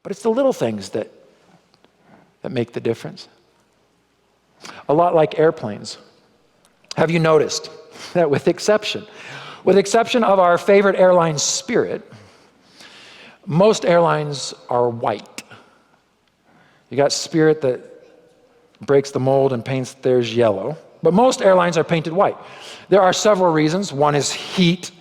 But it's the little things that make the difference. A lot like airplanes. Have you noticed that with exception of our favorite airline, Spirit, most airlines are white. You got Spirit that breaks the mold and paints theirs yellow, but most airlines are painted white. There are several reasons. One is heat,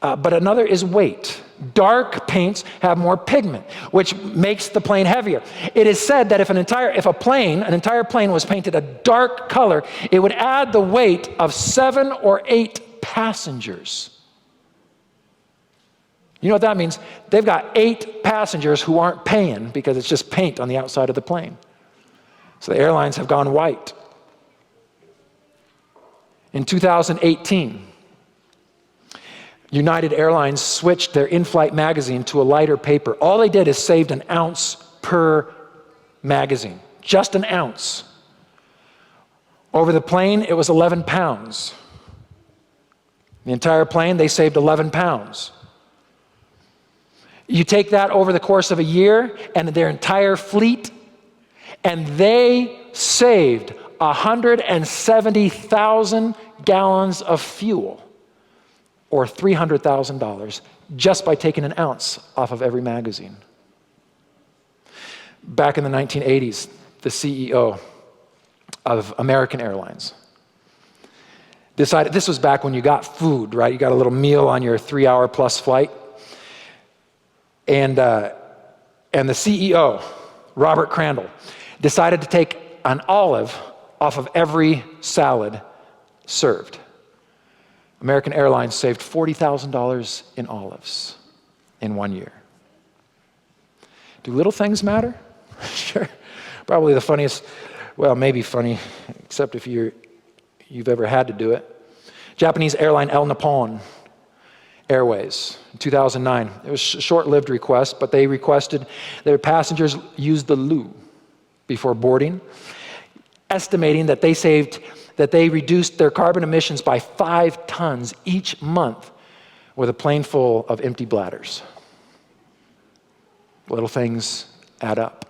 but another is weight. Dark paints have more pigment, which makes the plane heavier. It is said that if an entire plane was painted a dark color, it would add the weight of 7 or 8 passengers. You know what that means? They've got 8 passengers who aren't paying because it's just paint on the outside of the plane. So the airlines have gone white. In 2018, United Airlines switched their in-flight magazine to a lighter paper. All they did is saved an ounce per magazine, just an ounce. Over the plane, it was 11 pounds. The entire plane, they saved 11 pounds. You take that over the course of a year and their entire fleet, and they saved 170,000 gallons of fuel, or $300,000, just by taking an ounce off of every magazine. Back in the 1980s, the CEO of American Airlines decided, this was back when you got food, right? You got a little meal on your 3-hour plus flight. And the CEO, Robert Crandall, decided to take an olive off of every salad served. American Airlines saved $40,000 in olives in 1 year. Do little things matter? Sure. Probably the funniest, well, maybe funny, except if you've ever had to do it. Japanese airline El Nippon Airways, in 2009. It was a short-lived request, but they requested their passengers use the loo before boarding, estimating that they reduced their carbon emissions by 5 tons each month with a plane full of empty bladders. Little things add up.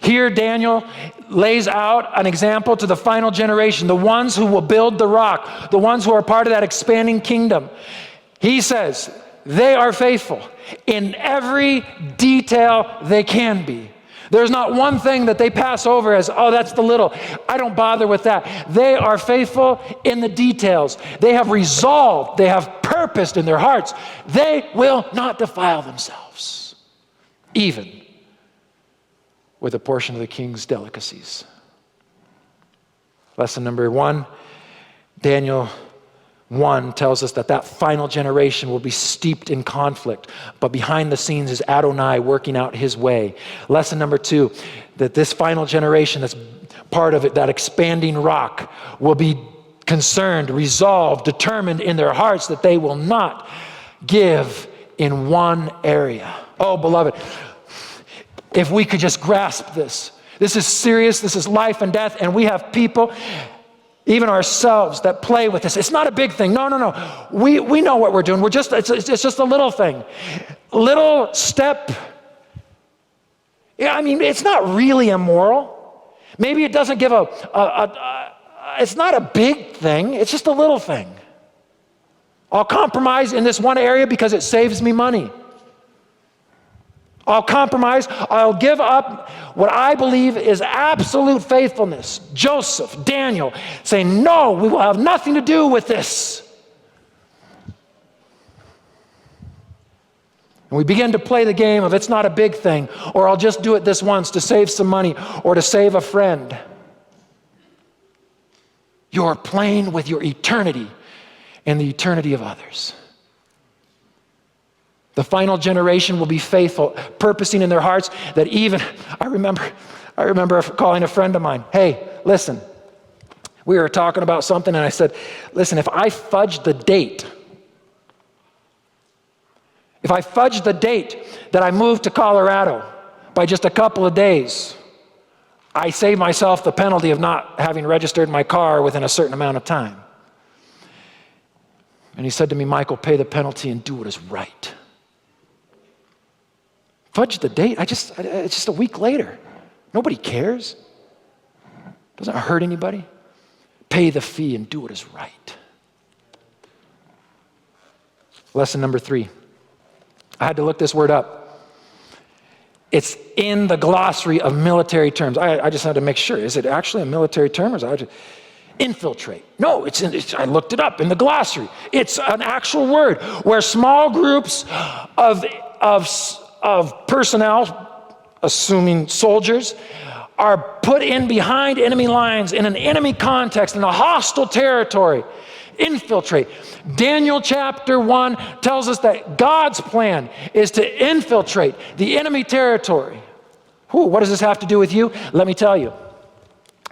Here, Daniel lays out an example to the final generation, the ones who will build the rock, the ones who are part of that expanding kingdom. He says, they are faithful in every detail they can be. There's not one thing that they pass over as, oh, that's the little. I don't bother with that. They are faithful in the details. They have resolved, they have purposed in their hearts. They will not defile themselves, even with a portion of the king's delicacies. Lesson number 1, Daniel 1 tells us that final generation will be steeped in conflict, but behind the scenes is Adonai working out his way. Lesson number 2, that this final generation that's part of it, that expanding rock, will be concerned, resolved, determined in their hearts that they will not give in one area. Oh, beloved, if we could just grasp this. This is serious, this is life and death, and we have people, even ourselves, that play with this. It's not a big thing. No. We know what we're doing. It's just a little thing. Little step. Yeah, I mean, it's not really immoral. Maybe it doesn't give it's not a big thing. It's just a little thing. I'll compromise in this one area because it saves me money. I'll compromise. I'll give up what I believe is absolute faithfulness. Joseph, Daniel, saying, no, we will have nothing to do with this. And we begin to play the game of it's not a big thing, or I'll just do it this once to save some money or to save a friend. You're playing with your eternity and the eternity of others. The final generation will be faithful, purposing in their hearts that even, I remember calling a friend of mine, hey, listen, we were talking about something and I said, listen, if I fudge the date that I moved to Colorado by just a couple of days, I save myself the penalty of not having registered my car within a certain amount of time. And he said to me, Michael, pay the penalty and do what is right. fudge the date. It's just a week later. Nobody cares. Doesn't hurt anybody. Pay the fee and do what is right. Lesson number 3. I had to look this word up. It's in the glossary of military terms. I just had to make sure. Is it actually a military term, or is it infiltrate? No, I looked it up in the glossary. It's an actual word where small groups of personnel, assuming soldiers, are put in behind enemy lines in an enemy context, in a hostile territory. Infiltrate. Daniel chapter 1 tells us that God's plan is to infiltrate the enemy territory. What does this have to do with you? Let me tell you.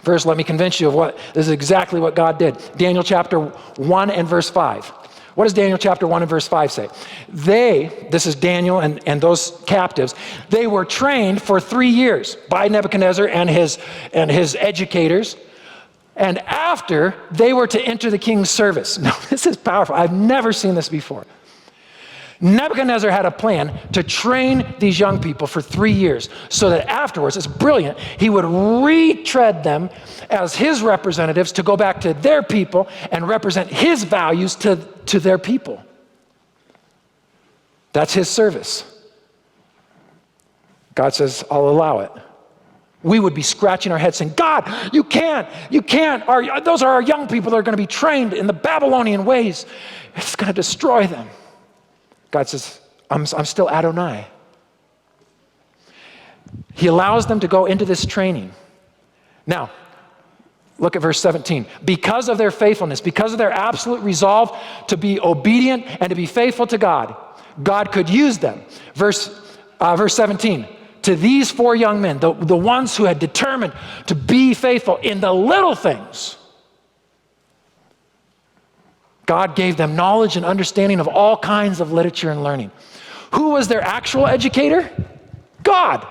First, let me convince you of this is exactly what God did. Daniel chapter 1 and verse 5. What does Daniel chapter 1 and verse 5 say? This is Daniel and those captives, they were trained for 3 years by Nebuchadnezzar and his educators. And after, they were to enter the king's service. Now, this is powerful. I've never seen this before. Nebuchadnezzar had a plan to train these young people for 3 years so that afterwards, it's brilliant, he would retread them as his representatives to go back to their people and represent his values to their people. That's his service. God says, I'll allow it. We would be scratching our heads saying, God, you can't. Those are our young people that are going to be trained in the Babylonian ways. It's going to destroy them. God says, I'm still Adonai. He allows them to go into this training. Now, look at verse 17. Because of their faithfulness, because of their absolute resolve to be obedient and to be faithful to God, God could use them. Verse 17. To these 4 young men, the ones who had determined to be faithful in the little things, God gave them knowledge and understanding of all kinds of literature and learning. Who was their actual educator? God.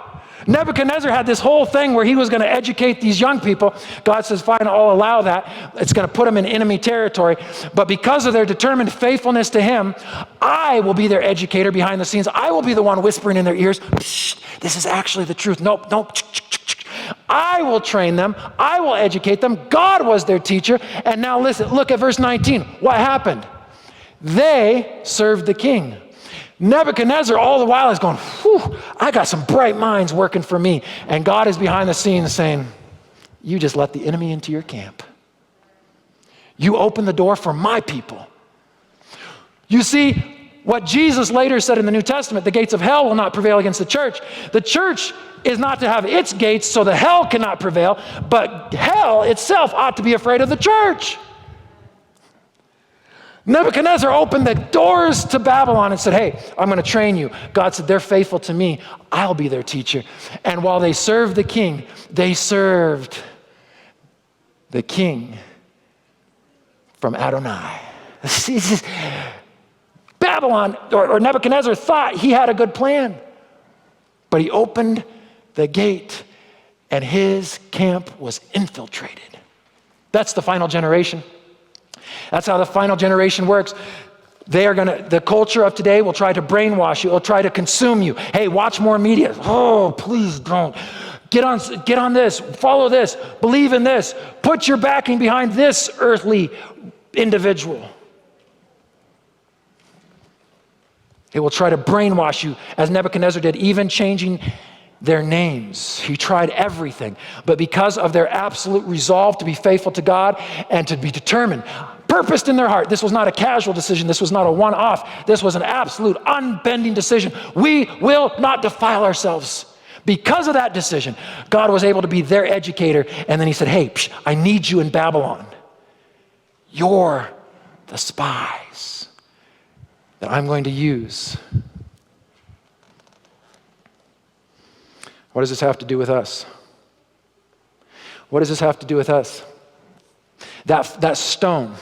Nebuchadnezzar had this whole thing where he was going to educate these young people. God says, fine, I'll allow that. It's going to put them in enemy territory. But because of their determined faithfulness to him, I will be their educator behind the scenes. I will be the one whispering in their ears, shh, this is actually the truth. Nope. I will train them. I will educate them. God was their teacher. And now listen, look at verse 19. What happened? They served the king. Nebuchadnezzar all the while is going, I got some bright minds working for me. And God is behind the scenes saying, you just let the enemy into your camp. You open the door for my people. You see, what Jesus later said in the New Testament, the gates of hell will not prevail against the church. The church is not to have its gates so the hell cannot prevail, but hell itself ought to be afraid of the church. Nebuchadnezzar opened the doors to Babylon and said, hey, I'm going to train you. God said, they're faithful to me. I'll be their teacher. And while they served the king, they served the king from Adonai. Babylon, or Nebuchadnezzar thought he had a good plan, but he opened the gate and his camp was infiltrated. That's the final generation. That's how the final generation works. The culture of today will try to brainwash you. It'll try to consume you. Hey, watch more media. Oh, please don't. Get on this, follow this, believe in this, put your backing behind this earthly individual. It will try to brainwash you, as Nebuchadnezzar did, even changing their names. He tried everything. But because of their absolute resolve to be faithful to God and to be determined, purposed in their heart, this was not a casual decision. This was not a one-off. This was an absolute unbending decision. We will not defile ourselves. Because of that decision, God was able to be their educator. And then he said, hey, I need you in Babylon. You're the spies that I'm going to use. What does this have to do with us? What does this have to do with us? That stone,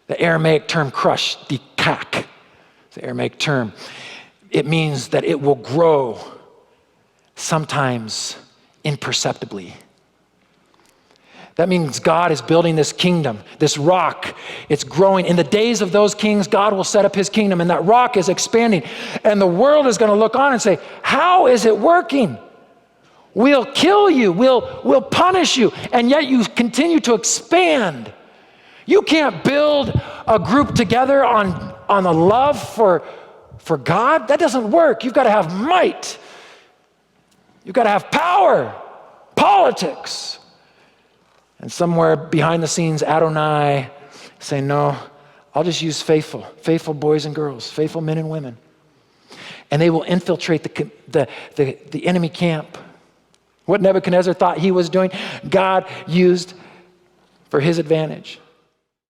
the Aramaic term crush, dikak, the Aramaic term, it means that it will grow sometimes imperceptibly. That means God is building this kingdom, this rock. It's growing. In the days of those kings, God will set up his kingdom, and that rock is expanding. And the world is going to look on and say, how is it working? We'll kill you. We'll punish you. And yet you continue to expand. You can't build a group together on a love for God. That doesn't work. You've got to have might. You've got to have power, politics. And somewhere behind the scenes, Adonai saying, no, I'll just use faithful boys and girls, faithful men and women. And they will infiltrate the enemy camp. What Nebuchadnezzar thought he was doing, God used for his advantage.